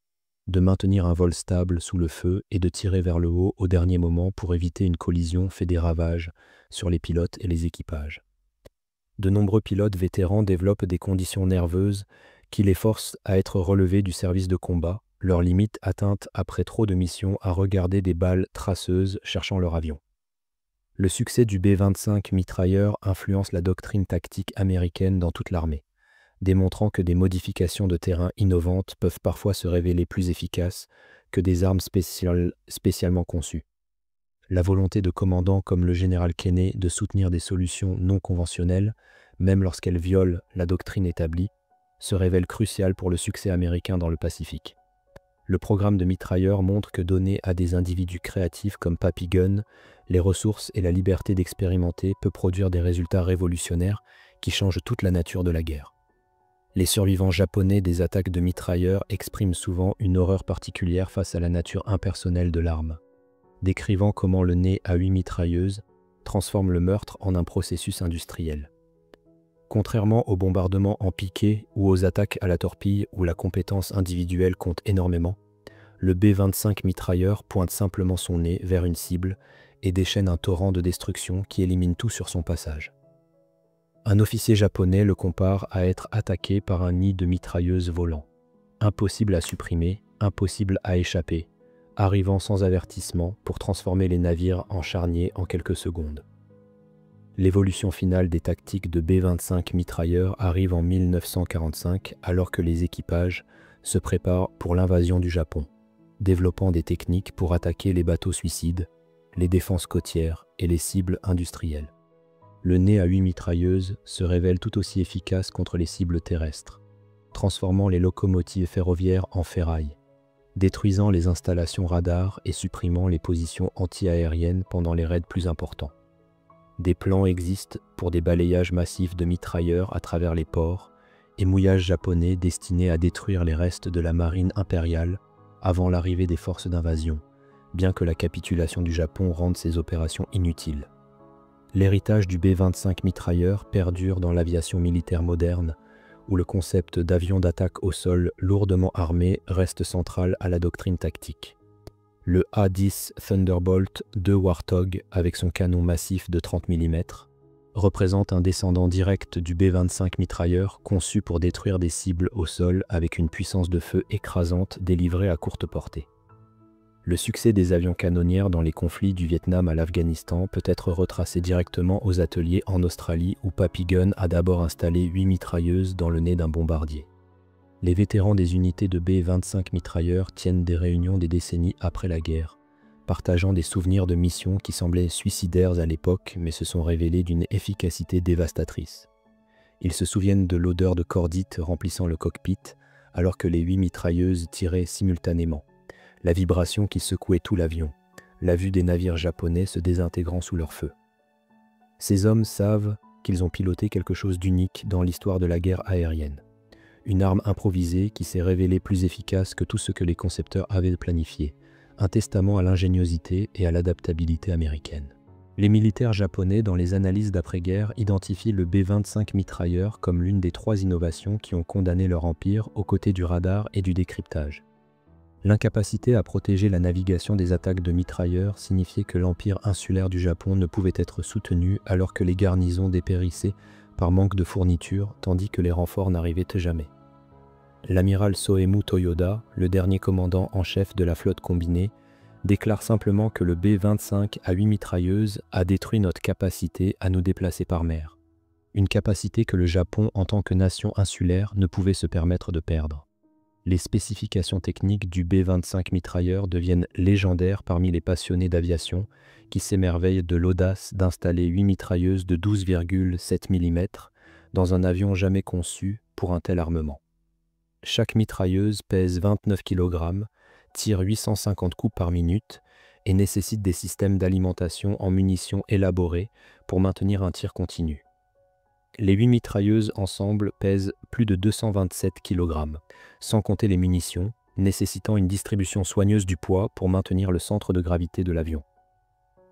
de maintenir un vol stable sous le feu et de tirer vers le haut au dernier moment pour éviter une collision fait des ravages sur les pilotes et les équipages. De nombreux pilotes vétérans développent des conditions nerveuses qui les forcent à être relevés du service de combat, leur limite atteinte après trop de missions à regarder des balles traceuses cherchant leur avion. Le succès du B-25 mitrailleur influence la doctrine tactique américaine dans toute l'armée, démontrant que des modifications de terrain innovantes peuvent parfois se révéler plus efficaces que des armes spécialement conçues. La volonté de commandants comme le général Kenney de soutenir des solutions non conventionnelles, même lorsqu'elles violent la doctrine établie, se révèle cruciale pour le succès américain dans le Pacifique. Le programme de mitrailleurs montre que donner à des individus créatifs comme Papy Gunn les ressources et la liberté d'expérimenter peut produire des résultats révolutionnaires qui changent toute la nature de la guerre. Les survivants japonais des attaques de mitrailleurs expriment souvent une horreur particulière face à la nature impersonnelle de l'arme, décrivant comment le nez à 8 mitrailleuses transforme le meurtre en un processus industriel. Contrairement aux bombardements en piqué ou aux attaques à la torpille où la compétence individuelle compte énormément, le B-25 mitrailleur pointe simplement son nez vers une cible et déchaîne un torrent de destruction qui élimine tout sur son passage. Un officier japonais le compare à être attaqué par un nid de mitrailleuses volant. Impossible à supprimer, impossible à échapper, arrivant sans avertissement pour transformer les navires en charniers en quelques secondes. L'évolution finale des tactiques de B-25 mitrailleurs arrive en 1945 alors que les équipages se préparent pour l'invasion du Japon, développant des techniques pour attaquer les bateaux suicides, les défenses côtières et les cibles industrielles. Le nez à 8 mitrailleuses se révèle tout aussi efficace contre les cibles terrestres, transformant les locomotives ferroviaires en ferraille, détruisant les installations radars et supprimant les positions anti-aériennes pendant les raids plus importants. Des plans existent pour des balayages massifs de mitrailleurs à travers les ports et mouillages japonais destinés à détruire les restes de la marine impériale avant l'arrivée des forces d'invasion, bien que la capitulation du Japon rende ces opérations inutiles. L'héritage du B-25 mitrailleur perdure dans l'aviation militaire moderne, où le concept d'avion d'attaque au sol lourdement armé reste central à la doctrine tactique. Le A-10 Thunderbolt II Warthog, avec son canon massif de 30 mm, représente un descendant direct du B-25 mitrailleur conçu pour détruire des cibles au sol avec une puissance de feu écrasante délivrée à courte portée. Le succès des avions canonnières dans les conflits du Vietnam à l'Afghanistan peut être retracé directement aux ateliers en Australie où Papy Gun a d'abord installé 8 mitrailleuses dans le nez d'un bombardier. Les vétérans des unités de B-25 mitrailleurs tiennent des réunions des décennies après la guerre, partageant des souvenirs de missions qui semblaient suicidaires à l'époque mais se sont révélées d'une efficacité dévastatrice. Ils se souviennent de l'odeur de cordite remplissant le cockpit alors que les 8 mitrailleuses tiraient simultanément, la vibration qui secouait tout l'avion, la vue des navires japonais se désintégrant sous leur feu. Ces hommes savent qu'ils ont piloté quelque chose d'unique dans l'histoire de la guerre aérienne. Une arme improvisée qui s'est révélée plus efficace que tout ce que les concepteurs avaient planifié, un testament à l'ingéniosité et à l'adaptabilité américaine. Les militaires japonais, dans les analyses d'après-guerre, identifient le B-25 mitrailleur comme l'une des 3 innovations qui ont condamné leur empire aux côtés du radar et du décryptage. L'incapacité à protéger la navigation des attaques de mitrailleurs signifiait que l'empire insulaire du Japon ne pouvait être soutenu alors que les garnisons dépérissaient par manque de fournitures tandis que les renforts n'arrivaient jamais. L'amiral Soemu Toyoda, le dernier commandant en chef de la flotte combinée, déclare simplement que le B-25 à 8 mitrailleuses a détruit notre capacité à nous déplacer par mer. Une capacité que le Japon, en tant que nation insulaire, ne pouvait se permettre de perdre. Les spécifications techniques du B-25 mitrailleur deviennent légendaires parmi les passionnés d'aviation qui s'émerveillent de l'audace d'installer 8 mitrailleuses de 12,7 mm dans un avion jamais conçu pour un tel armement. Chaque mitrailleuse pèse 29 kg, tire 850 coups par minute et nécessite des systèmes d'alimentation en munitions élaborés pour maintenir un tir continu. Les 8 mitrailleuses ensemble pèsent plus de 227 kg, sans compter les munitions, nécessitant une distribution soigneuse du poids pour maintenir le centre de gravité de l'avion.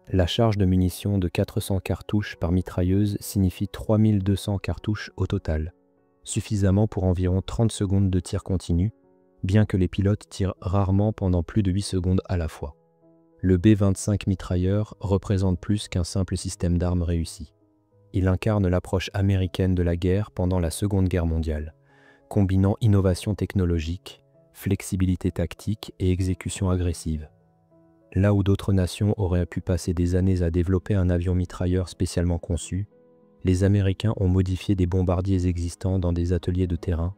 La charge de munitions de 400 cartouches par mitrailleuse signifie 3200 cartouches au total, suffisamment pour environ 30 secondes de tir continu, bien que les pilotes tirent rarement pendant plus de 8 secondes à la fois. Le B-25 mitrailleur représente plus qu'un simple système d'armes réussi. Il incarne l'approche américaine de la guerre pendant la Seconde Guerre mondiale, combinant innovation technologique, flexibilité tactique et exécution agressive. Là où d'autres nations auraient pu passer des années à développer un avion mitrailleur spécialement conçu, les Américains ont modifié des bombardiers existants dans des ateliers de terrain,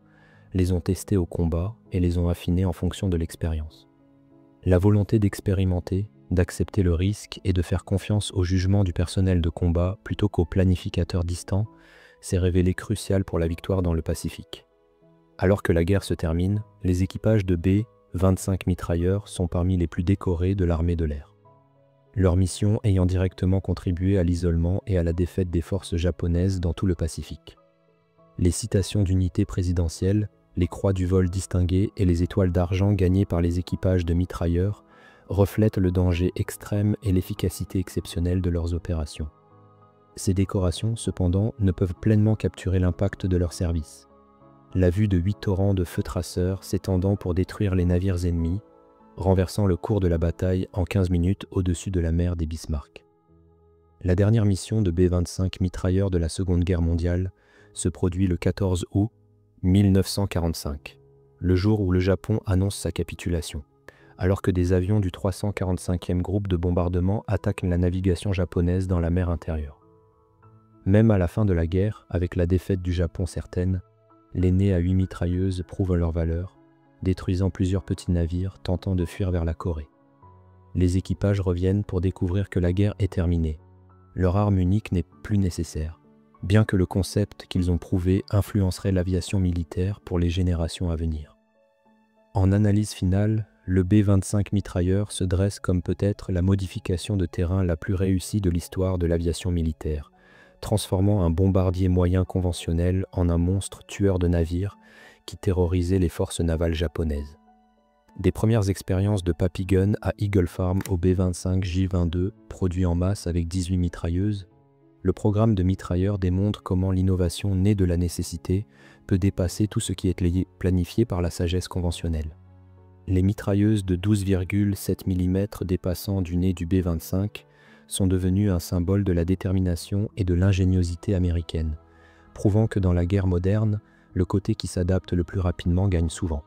les ont testés au combat et les ont affinés en fonction de l'expérience. La volonté d'expérimenter, d'accepter le risque et de faire confiance au jugement du personnel de combat plutôt qu'aux planificateurs distants s'est révélée cruciale pour la victoire dans le Pacifique. Alors que la guerre se termine, les équipages de B-25 mitrailleurs sont parmi les plus décorés de l'armée de l'air. Leur mission ayant directement contribué à l'isolement et à la défaite des forces japonaises dans tout le Pacifique. Les citations d'unités présidentielles, les croix du vol distinguées et les étoiles d'argent gagnées par les équipages de mitrailleurs reflètent le danger extrême et l'efficacité exceptionnelle de leurs opérations. Ces décorations, cependant, ne peuvent pleinement capturer l'impact de leur service. La vue de 8 torrents de feux traceurs s'étendant pour détruire les navires ennemis, renversant le cours de la bataille en 15 minutes au-dessus de la mer des Bismarck. La dernière mission de B-25 mitrailleurs de la Seconde Guerre mondiale se produit le 14 août 1945, le jour où le Japon annonce sa capitulation, alors que des avions du 345e groupe de bombardement attaquent la navigation japonaise dans la mer intérieure. Même à la fin de la guerre, avec la défaite du Japon certaine, les nez à 8 mitrailleuses prouvent leur valeur, détruisant plusieurs petits navires tentant de fuir vers la Corée. Les équipages reviennent pour découvrir que la guerre est terminée. Leur arme unique n'est plus nécessaire, bien que le concept qu'ils ont prouvé influencerait l'aviation militaire pour les générations à venir. En analyse finale, le B-25 mitrailleur se dresse comme peut-être la modification de terrain la plus réussie de l'histoire de l'aviation militaire, transformant un bombardier moyen conventionnel en un monstre tueur de navires qui terrorisait les forces navales japonaises. Des premières expériences de Papy Gun à Eagle Farm au B-25 J-22, produit en masse avec 18 mitrailleuses, le programme de mitrailleurs démontre comment l'innovation née de la nécessité peut dépasser tout ce qui est planifié par la sagesse conventionnelle. Les mitrailleuses de 12,7 mm dépassant du nez du B-25 sont devenues un symbole de la détermination et de l'ingéniosité américaine, prouvant que dans la guerre moderne, le côté qui s'adapte le plus rapidement gagne souvent.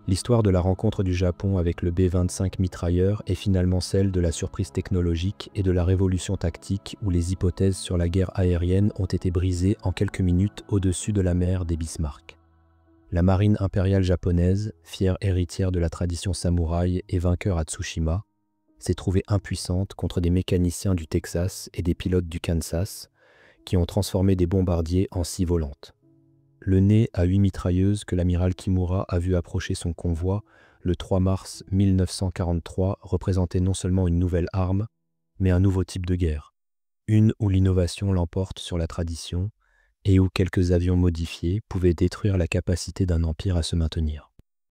L'histoire de la rencontre du Japon avec le B-25 mitrailleur est finalement celle de la surprise technologique et de la révolution tactique où les hypothèses sur la guerre aérienne ont été brisées en quelques minutes au-dessus de la mer des Bismarck. La marine impériale japonaise, fière héritière de la tradition samouraï et vainqueur à Tsushima, s'est trouvée impuissante contre des mécaniciens du Texas et des pilotes du Kansas qui ont transformé des bombardiers en scies volantes. Le nez à 8 mitrailleuses que l'amiral Kimura a vu approcher son convoi le 3 mars 1943 représentait non seulement une nouvelle arme, mais un nouveau type de guerre. Une où l'innovation l'emporte sur la tradition et où quelques avions modifiés pouvaient détruire la capacité d'un empire à se maintenir.